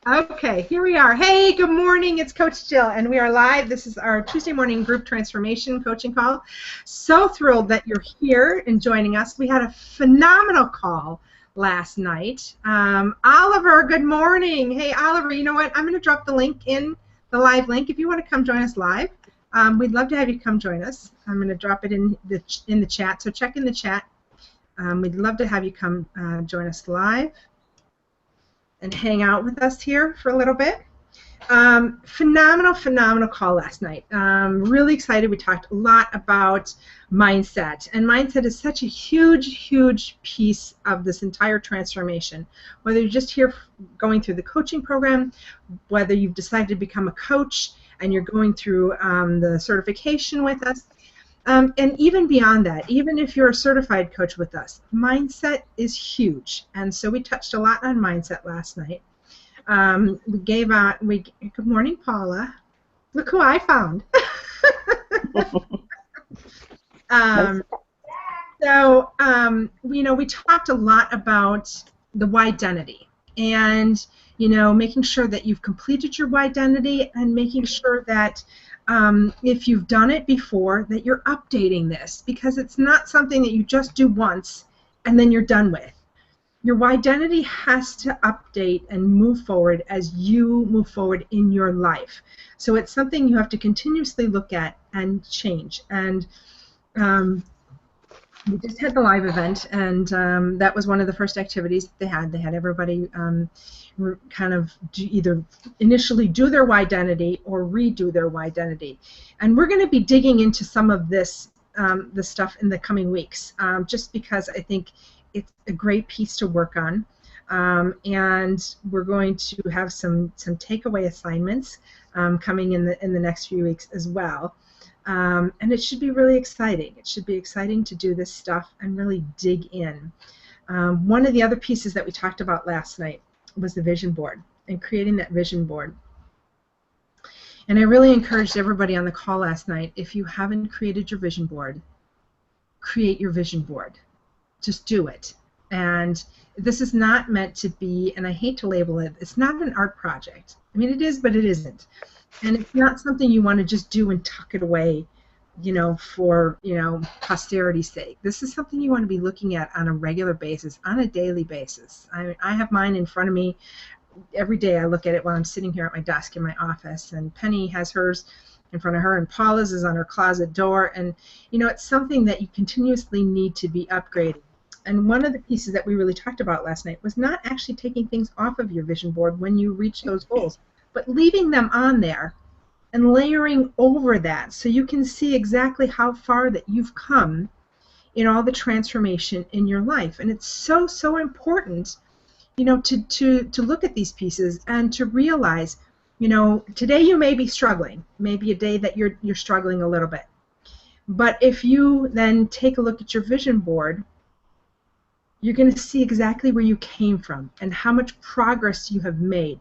Okay, here we are. Hey, good morning. It's Coach Jill, and we are live. This is our Tuesday morning group transformation coaching call. So thrilled that you're here and joining us. We had a phenomenal call last night. Oliver, good morning. Hey, Oliver, you know what? I'm going to drop the link in the live link. If you want to come join us live, we'd love to have you come join us. I'm going to drop it in the chat, so check in the chat. We'd love to have you come join us live and hang out with us here for a little bit. Phenomenal call last night. Really excited. We talked a lot about mindset, and mindset is such a huge piece of this entire transformation. Whether you're just here going through the coaching program, whether you've decided to become a coach and you're going through the certification with us, and even beyond that, even if you're a certified coach with us, mindset is huge. And so we touched a lot on mindset last night. Good morning, Paula. Look who I found. We talked a lot about the Whydentic, and making sure that you've completed your Whydentic, and making sure that if you've done it before, that you're updating this, because it's not something that you just do once and then you're done with. Your Whydentic has to update and move forward as you move forward in your life. So it's something you have to continuously look at and change. And we just had the live event, and that was one of the first activities that they had. They had everybody kind of either initially do their Whydentic or redo their Whydentic. And we're going to be digging into some of this stuff in the coming weeks, just because I think it's a great piece to work on, and we're going to have some takeaway assignments coming in the next few weeks as well, and it should be really exciting. It should be exciting to do this stuff and really dig in. One of the other pieces that we talked about last night was the vision board and creating that vision board. And I really encouraged everybody on the call last night, if you haven't created your vision board, create your vision board. Just do it. And this is not meant to be, and I hate to label it, it's not an art project. I mean, it is, but it isn't. And it's not something you want to just do and tuck it away, for, posterity's sake. This is something you want to be looking at on a regular basis, on a daily basis. I have mine in front of me every day. I look at it while I'm sitting here at my desk in my office, and Penny has hers in front of her, and Paula's is on her closet door, and it's something that you continuously need to be upgrading. And one of the pieces that we really talked about last night was not actually taking things off of your vision board when you reach those goals, but leaving them on there and layering over that so you can see exactly how far that you've come in all the transformation in your life. And it's so important, to look at these pieces and to realize, today you may be struggling, maybe a day that you're struggling a little bit. But if you then take a look at your vision board, you're going to see exactly where you came from and how much progress you have made.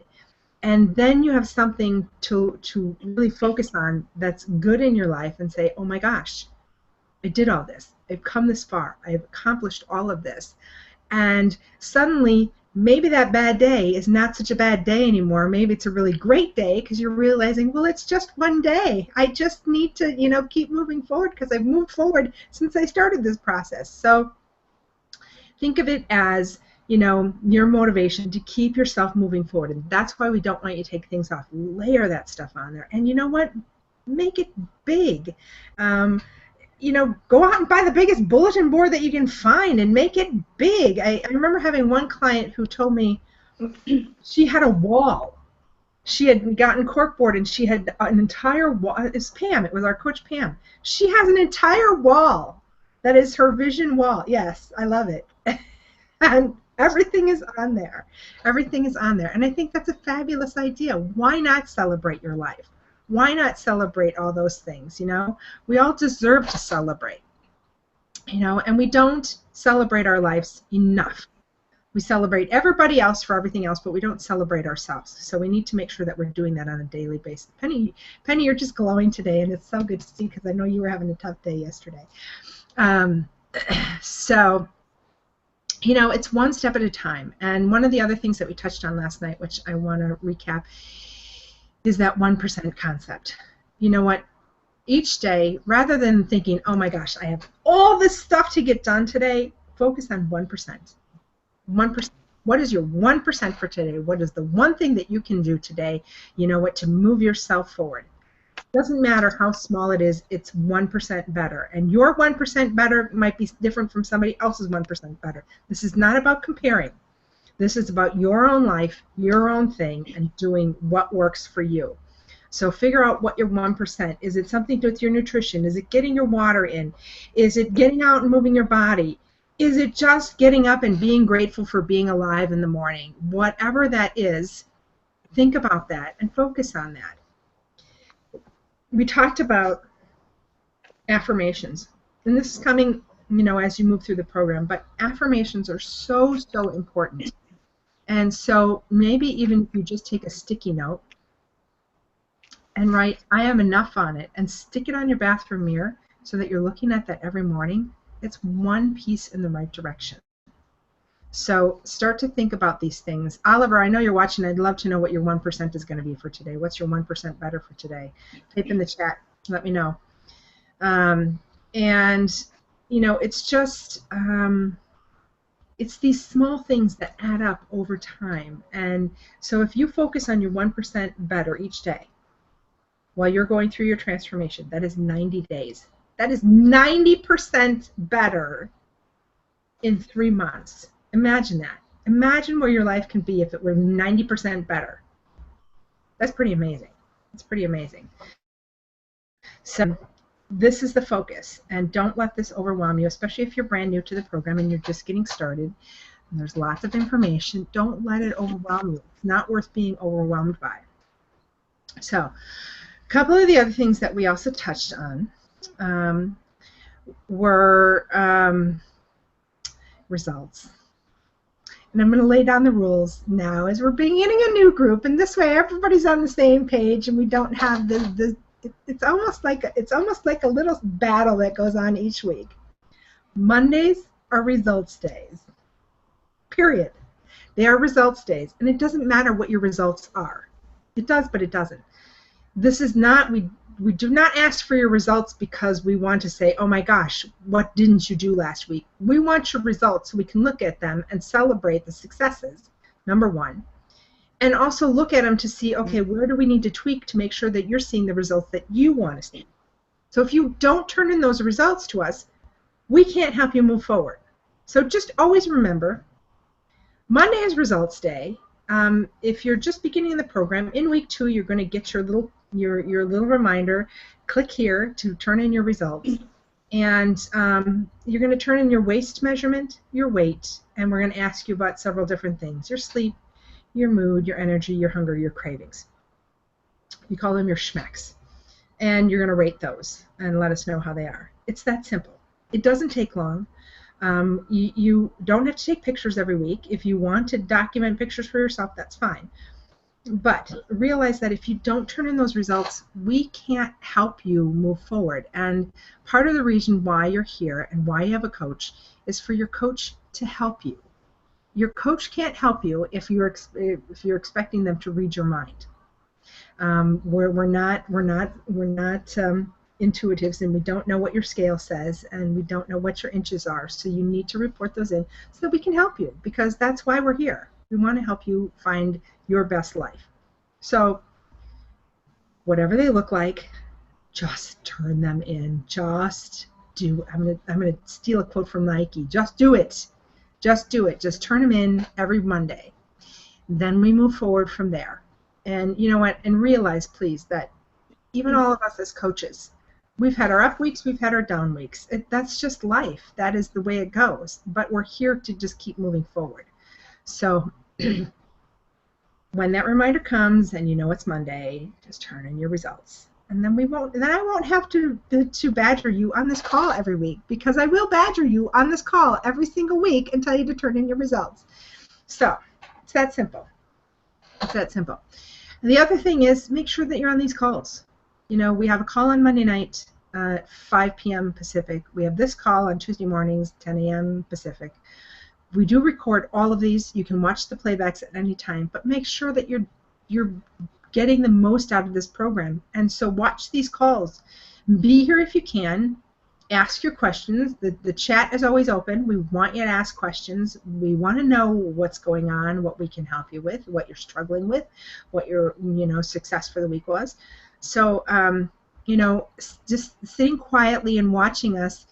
And then you have something to really focus on that's good in your life and say, oh my gosh, I did all this. I've come this far. I've accomplished all of this. And suddenly, maybe that bad day is not such a bad day anymore. Maybe it's a really great day because you're realizing, well, it's just one day. I just need to, keep moving forward because I've moved forward since I started this process. So think of it as, your motivation to keep yourself moving forward. And that's why we don't want you to take things off. Layer that stuff on there. And you know what? Make it big. Go out and buy the biggest bulletin board that you can find and make it big. I remember having one client who told me she had a wall. She had gotten corkboard and she had an entire wall. It's Pam. It was our coach Pam. She has an entire wall. That is her vision wall. Yes, I love it. And everything is on there. Everything is on there. And I think that's a fabulous idea. Why not celebrate your life? Why not celebrate all those things, We all deserve to celebrate, and we don't celebrate our lives enough. We celebrate everybody else for everything else, but we don't celebrate ourselves. So we need to make sure that we're doing that on a daily basis. Penny, you're just glowing today, and it's so good to see because I know you were having a tough day yesterday. So you know, it's one step at a time. And one of the other things that we touched on last night, which I want to recap, is that 1% concept. You know what? Each day, rather than thinking, oh my gosh, I have all this stuff to get done today, focus on 1%. 1%. What is your 1% for today? What is the one thing that you can do today, you know what, to move yourself forward? Doesn't matter how small it is, it's 1% better. And your 1% better might be different from somebody else's 1% better. This is not about comparing. This is about your own life, your own thing, and doing what works for you. So figure out what your 1%. Is it something to do with your nutrition? Is it getting your water in? Is it getting out and moving your body? Is it just getting up and being grateful for being alive in the morning? Whatever that is, think about that and focus on that. We talked about affirmations, and this is coming, you know, as you move through the program, but affirmations are so, so important. And so maybe even if you just take a sticky note and write, I am enough on it, and stick it on your bathroom mirror so that you're looking at that every morning, it's one piece in the right direction. So start to think about these things. Oliver, I know you're watching. I'd love to know what your 1% is going to be for today. What's your 1% better for today? Type in the chat. Let me know. And, you know, it's just, it's these small things that add up over time. And so if you focus on your 1% better each day while you're going through your transformation, that is 90 days. That is 90% better in 3 months. Imagine that. Imagine where your life can be if it were 90% better. That's pretty amazing. It's pretty amazing. So this is the focus, and don't let this overwhelm you, especially if you're brand new to the program and you're just getting started. And there's lots of information. Don't let it overwhelm you. It's not worth being overwhelmed by. So a couple of the other things that we also touched on were results. And I'm going to lay down the rules now as we're beginning a new group, and this way everybody's on the same page and we don't have the it's almost like a little battle that goes on each week. Mondays are results days. Period. They are results days, and it doesn't matter what your results are. It does, but it doesn't. This is not, we do not ask for your results because we want to say, oh my gosh, what didn't you do last week? We want your results so we can look at them and celebrate the successes, number one. And also look at them to see, okay, where do we need to tweak to make sure that you're seeing the results that you want to see? So if you don't turn in those results to us, we can't help you move forward. So just always remember, Monday is results day. If you're just beginning the program, in week 2 you're going to get your little reminder. Click here to turn in your results. And you're going to turn in your waist measurement, your weight, and we're going to ask you about several different things. Your sleep, your mood, your energy, your hunger, your cravings. You call them your schmecks. And you're going to rate those and let us know how they are. It's that simple. It doesn't take long. You don't have to take pictures every week. If you want to document pictures for yourself, that's fine. But realize that if you don't turn in those results, we can't help you move forward. And part of the reason why you're here and why you have a coach is for your coach to help you. Your coach can't help you if you're expecting them to read your mind. We're not intuitives, and we don't know what your scale says, and we don't know what your inches are. So you need to report those in so that we can help you, because that's why we're here. We want to help you find your best life. So whatever they look like, just turn them in. Just do. I'm gonna steal a quote from Nike. Just do it. Just do it. Just turn them in every Monday. Then we move forward from there. And you know what? And realize, please, that even all of us as coaches, we've had our up weeks, we've had our down weeks. That's just life. That is the way it goes. But we're here to just keep moving forward. So when that reminder comes and you know it's Monday, just turn in your results. And then I won't have to badger you on this call every week, because I will badger you on this call every single week and tell you to turn in your results. So it's that simple. It's that simple. And the other thing is, make sure that you're on these calls. You know, we have a call on Monday night at 5 p.m. Pacific. We have this call on Tuesday mornings, 10 a.m. Pacific. We do record all of these. You can watch the playbacks at any time, but make sure that you're getting the most out of this program. And so watch these calls. Be here if you can. Ask your questions. The chat is always open. We want you to ask questions. We want to know what's going on, what we can help you with, what you're struggling with, what your success for the week was. So just sitting quietly and watching us.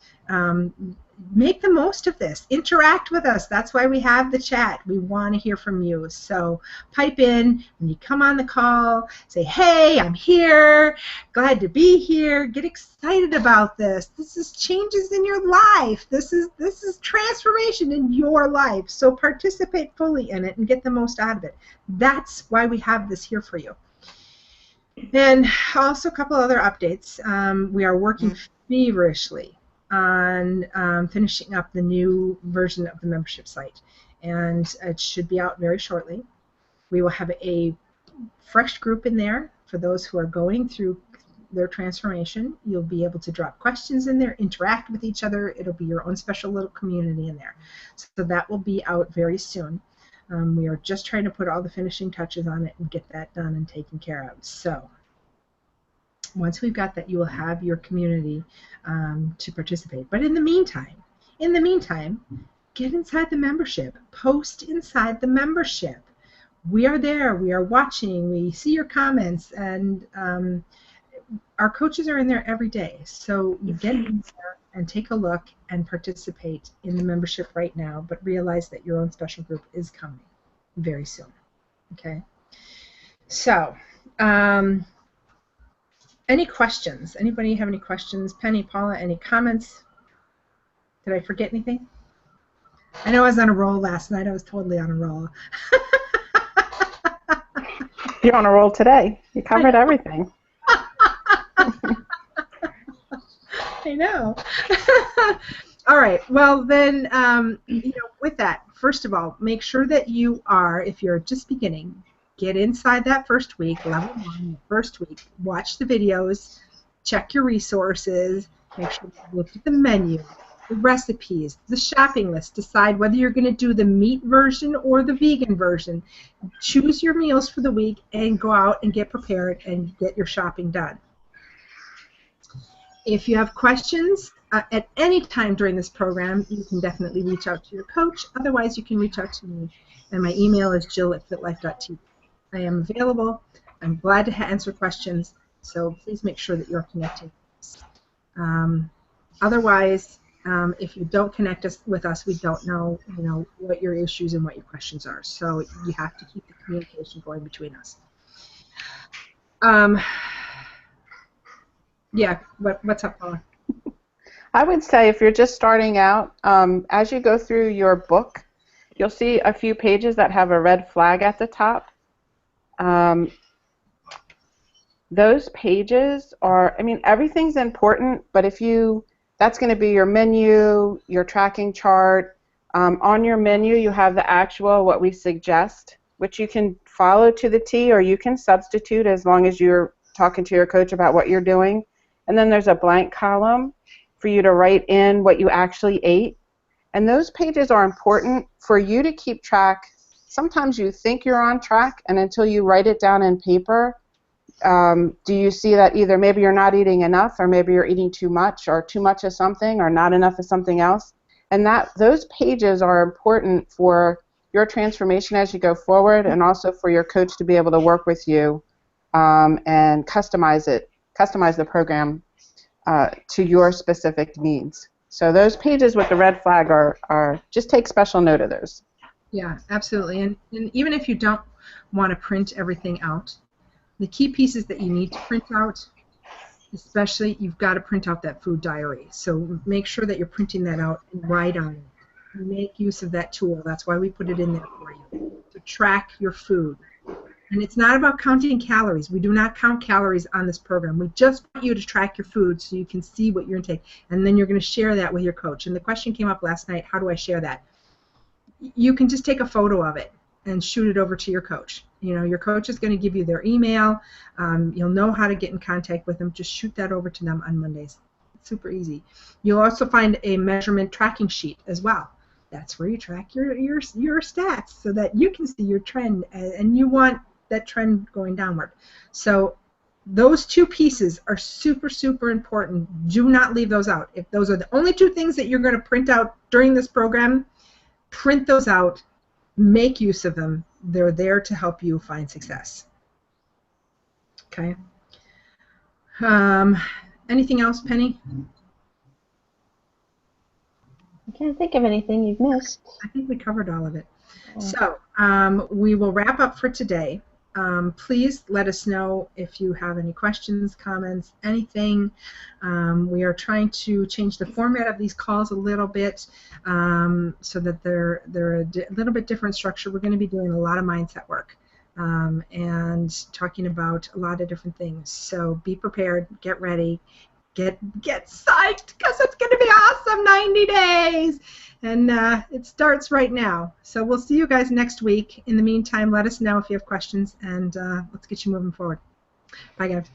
Make the most of this. Interact with us. That's why we have the chat. We want to hear from you. So pipe in when you come on the call. Say, hey, I'm here. Glad to be here. Get excited about this. This is changes in your life. This is transformation in your life. So participate fully in it and get the most out of it. That's why we have this here for you. And also a couple other updates. We are working feverishly on finishing up the new version of the membership site, and it should be out very shortly. We will have a fresh group in there for those who are going through their transformation. You'll be able to drop questions in there, interact with each other. It'll be your own special little community in there. So that will be out very soon. We are just trying to put all the finishing touches on it and get that done and taken care of. So once we've got that, you will have your community to participate. But in the meantime, get inside the membership. Post inside the membership. We are there. We are watching. We see your comments, and our coaches are in there every day. So you get in there and take a look and participate in the membership right now, but realize that your own special group is coming very soon. Okay? So, any questions? Anybody have any questions? Penny, Paula, any comments? Did I forget anything? I know I was on a roll last night. I was totally on a roll. You're on a roll today. You covered everything. I know. All right. Well, then, with that, first of all, make sure that you are, if you're just beginning, get inside that first week, level 1, the first week, watch the videos, check your resources, make sure you look at the menu, the recipes, the shopping list, decide whether you're going to do the meat version or the vegan version. Choose your meals for the week and go out and get prepared and get your shopping done. If you have questions at any time during this program, you can definitely reach out to your coach. Otherwise, you can reach out to me, and my email is jill@fitlife.tv. I am available. I'm glad to answer questions, so please make sure that you're connecting. Otherwise, if you don't connect with us, we don't know, what your issues and what your questions are. So you have to keep the communication going between us. Yeah, what's up, Paula? I would say if you're just starting out, as you go through your book, you'll see a few pages that have a red flag at the top. Those pages are, everything's important, but that's going to be your menu, your tracking chart. On your menu, you have the actual, what we suggest, which you can follow to the T, or you can substitute as long as you're talking to your coach about what you're doing. And then there's a blank column for you to write in what you actually ate. And those pages are important for you to keep track. Sometimes you think you're on track, and until you write it down in paper, do you see that either maybe you're not eating enough, or maybe you're eating too much of something, or not enough of something else? And those pages are important for your transformation as you go forward, and also for your coach to be able to work with you and customize the program to your specific needs. So those pages with the red flag are just take special note of those. Yeah, absolutely. And even if you don't want to print everything out, the key pieces that you need to print out, especially, you've got to print out that food diary. So make sure that you're printing that out and write on it. Make use of that tool. That's why we put it in there for you, to track your food. And it's not about counting calories. We do not count calories on this program. We just want you to track your food so you can see what you're intaking. And then you're going to share that with your coach. And the question came up last night, how do I share that? You can just take a photo of it and shoot it over to your coach. Your coach is going to give you their email. You'll know how to get in contact with them. Just shoot that over to them on Mondays. It's super easy. You'll also find a measurement tracking sheet as well. That's where you track your stats so that you can see your trend, and you want that trend going downward. So those two pieces are super, super important. Do not leave those out. If those are the only two things that you're going to print out during this program, print those out, make use of them. They're there to help you find success. Okay. Anything else, Penny? I can't think of anything you've missed. I think we covered all of it. So we will wrap up for today. Please let us know if you have any questions, comments, anything. We are trying to change the format of these calls a little bit so that they're a little bit different structure. We're going to be doing a lot of mindset work and talking about a lot of different things. So be prepared, get ready, get psyched, because it's going to be awesome 90 days. And it starts right now. So we'll see you guys next week. In the meantime, let us know if you have questions, and let's get you moving forward. Bye, guys.